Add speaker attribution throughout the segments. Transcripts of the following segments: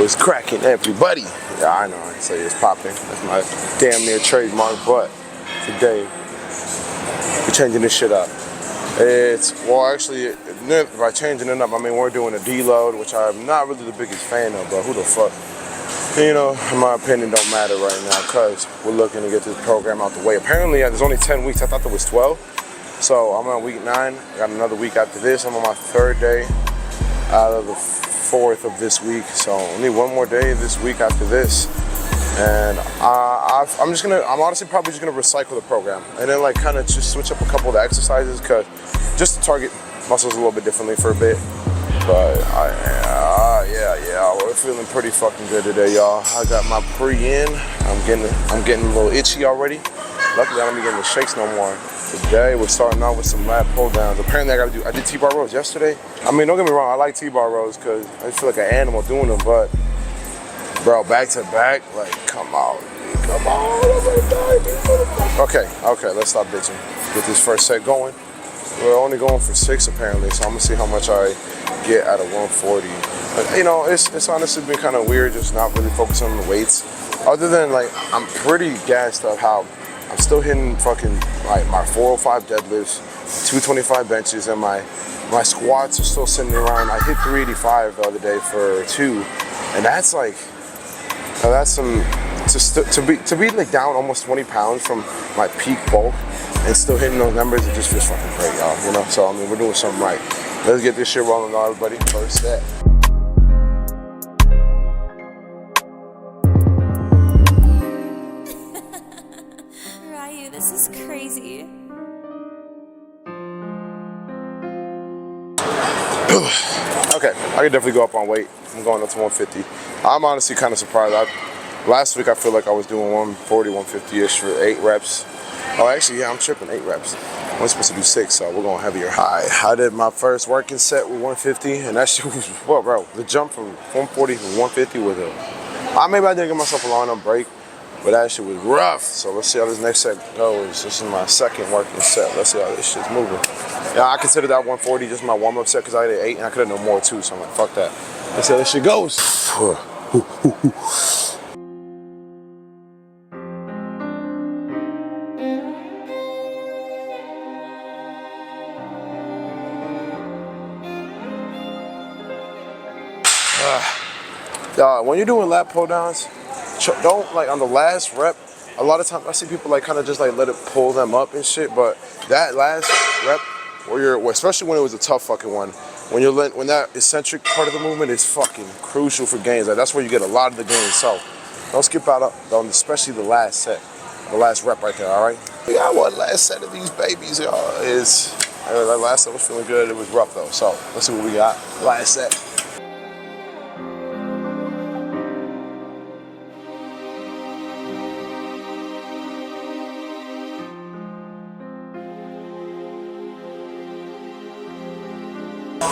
Speaker 1: What's cracking, everybody? Yeah, I know, I say it's popping. That's my damn near trademark, but today, we're changing this shit up. Actually, by changing it up, I mean, we're doing a deload, which I'm not really the biggest fan of, but who the fuck? You know, in my opinion, don't matter right now, because we're looking to get this program out the way. Apparently, there's only 10 weeks. I thought there was 12. So I'm on week 9. I got another week after this. I'm on my 3rd day out of the 4th of this week. So only one more day this week after this. And I'm honestly probably just gonna recycle the program and then like kind of just switch up a couple of the exercises, cause just to target muscles a little bit differently for a bit. But yeah, we're feeling pretty fucking good today, y'all. I got my pre-in. I'm getting a little itchy already. Luckily, I don't be getting the shakes no more. Today, we're starting out with some lat pull downs. Apparently, I did T-bar rows yesterday. I mean, don't get me wrong, I like T-bar rows because I feel like an animal doing them, but bro, back to back, like, come on, dude, come on. Okay, let's stop bitching. Get this first set going. We're only going for 6 apparently, so I'm gonna see how much I get out of 140. But, you know, it's honestly been kind of weird just not really focusing on the weights. Other than like, I'm pretty gassed up how I'm still hitting fucking like my 405 deadlifts, 225 benches, and my squats are still sitting around. I hit 385 the other day for 2, and that's like, that's some to be like down almost 20 pounds from my peak bulk and still hitting those numbers. It just feels fucking great, y'all. You know, so I mean, we're doing something right. Let's get this shit rolling, on everybody. First set.
Speaker 2: This is crazy.
Speaker 1: Okay, I could definitely go up on weight. I'm going up to 150. I'm honestly kind of surprised. Last week I feel like I was doing 140, 150-ish for 8 reps. Oh, actually, yeah, I'm tripping, 8 reps. I'm supposed to do 6, so we're going heavier. I did my first working set with 150, and that shit was, what, bro? The jump from 140 to 150 was maybe I didn't give myself a long enough break, but that shit was rough. So let's see how this next set goes. This is my 2nd working set. Let's see how this shit's moving. Yeah, I consider that 140 just my warm-up set because I did 8 and I could have done more too. So I'm like, fuck that. Let's see how this shit goes. When you're doing lat pull downs, don't like on the last rep. A lot of times I see people like kind of just like let it pull them up and shit, but that last rep especially when it was a tough fucking one, when that eccentric part of the movement is fucking crucial for gains. Like that's where you get a lot of the gains. So don't skip out on especially the last set, the last rep right there. All right. We got one last set of these babies, y'all. That last set was feeling good. It was rough though. So let's see what we got. Last set.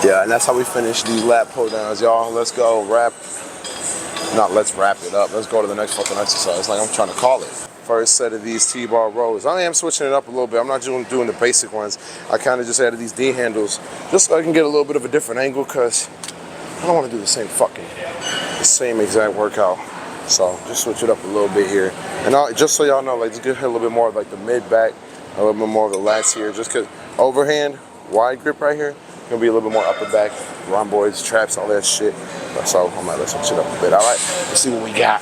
Speaker 1: Yeah, and that's how we finish these lat pull downs, y'all. Let's go let's wrap it up. Let's go to the next fucking exercise, like I'm trying to call it. First set of these T-bar rows. I am switching it up a little bit. I'm not doing the basic ones. I kind of just added these D handles just so I can get a little bit of a different angle because I don't want to do the same exact workout. So just switch it up a little bit here. And just so y'all know, like just get a little bit more of like the mid back, a little bit more of the lats here, just because overhand, wide grip right here. Gonna be a little bit more upper back, rhomboids, traps, all that shit. So I'm like, let's switch it up a bit. All right, let's see what we got.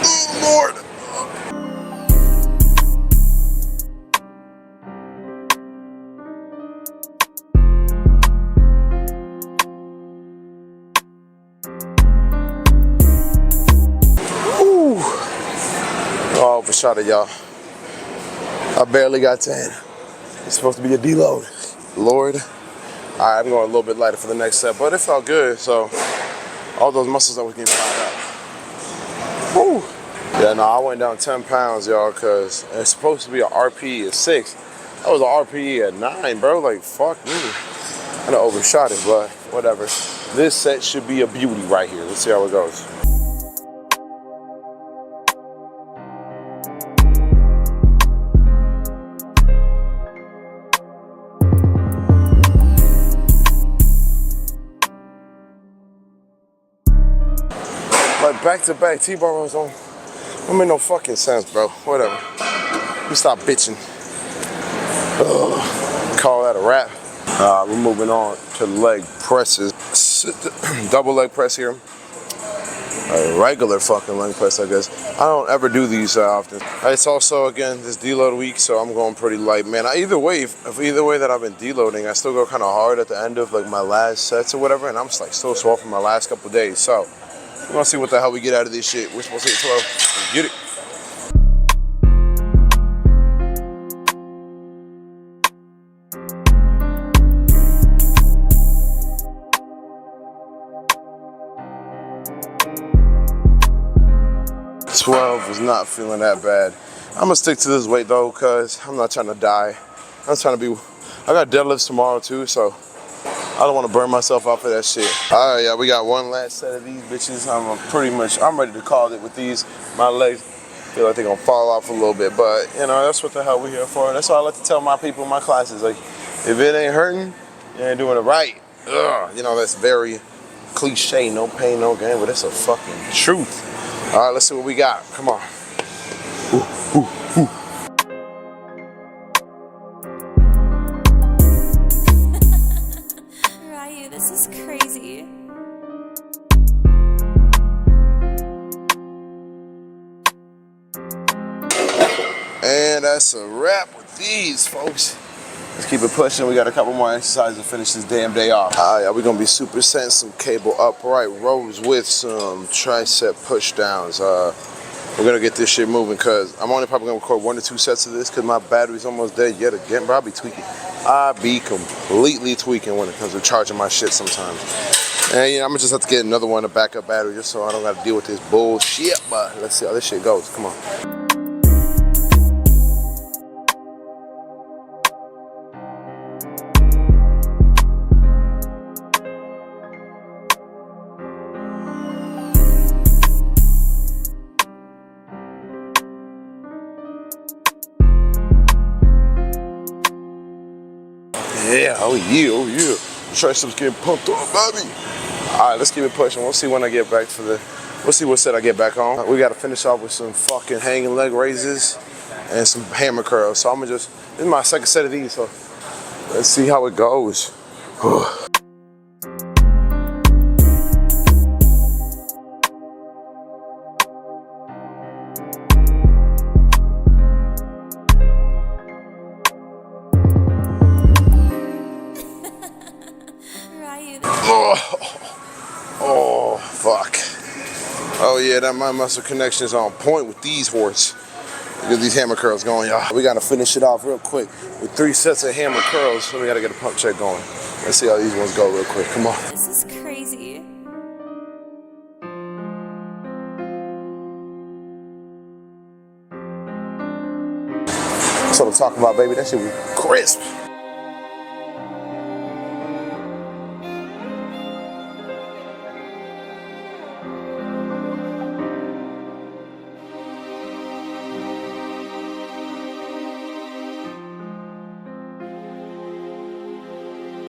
Speaker 1: Oh Lord. Ooh. Oh, overshot it, y'all. I barely got 10. It's supposed to be a deload. Lord. All right, I'm going a little bit lighter for the next set, but it felt good. So all those muscles that was getting fired up. Woo. Yeah, no, I went down 10 pounds, y'all, because it's supposed to be an RPE at 6. That was an RPE at 9, bro. Like, fuck me. I done overshot it, but whatever. This set should be a beauty right here. Let's see how it goes. back-to-back T-bar rows don't make no fucking sense, bro. Whatever. We stop bitching. Ugh. Call that a wrap. We're moving on to leg presses. Double leg press here. A regular fucking leg press, I guess. I don't ever do these often. It's also, again, this deload week, so I'm going pretty light, man. Either way, if either way that I've been deloading, I still go kind of hard at the end of like my last sets or whatever, and I'm just like still sore from my last couple days. So we're gonna see what the hell we get out of this shit. We're supposed to hit 12. Let's get it. Was not feeling that bad. I'm gonna stick to this weight though, cause I'm not trying to die. I'm trying to be. I got deadlifts tomorrow too, so I don't want to burn myself out for that shit. All right, yeah, we got one last set of these bitches. I'm ready to call it with these. My legs feel like they're gonna fall off a little bit, but you know that's what the hell we're here for. That's what I like to tell my people in my classes. Like, if it ain't hurting, you ain't doing it right. Ugh, you know that's very cliche. No pain, no gain, but it's a fucking truth. All right, let's see what we got. Come on. Ooh, ooh, ooh.
Speaker 2: Ryu, this is crazy.
Speaker 1: And that's a wrap with these, folks. Let's keep it pushing. We got a couple more exercises to finish this damn day off. Yeah, we're gonna be supersetting some cable upright rows with some tricep push downs. We're gonna get this shit moving because I'm only probably gonna record 1 to 2 sets of this because my battery's almost dead yet again, bro. I be tweaking. I be completely tweaking when it comes to charging my shit sometimes. And you know, I'm gonna just have to get another one, a backup battery, just so I don't gotta deal with this bullshit. But let's see how this shit goes. Come on. Yeah, oh yeah. The triceps getting pumped up, baby. All right, let's keep it pushing. We'll see when I get back we'll see what set I get back on. We gotta finish off with some fucking hanging leg raises and some hammer curls. So this is my second set of these, so let's see how it goes. Oh, fuck. Oh yeah, that my muscle connection is on point with these horses. Get these hammer curls going, y'all. We gotta finish it off real quick with 3 sets of hammer curls, so we gotta get a pump check going. Let's see how these ones go real quick. Come on.
Speaker 2: This is crazy.
Speaker 1: That's what I'm talking about, baby. That shit was crisp.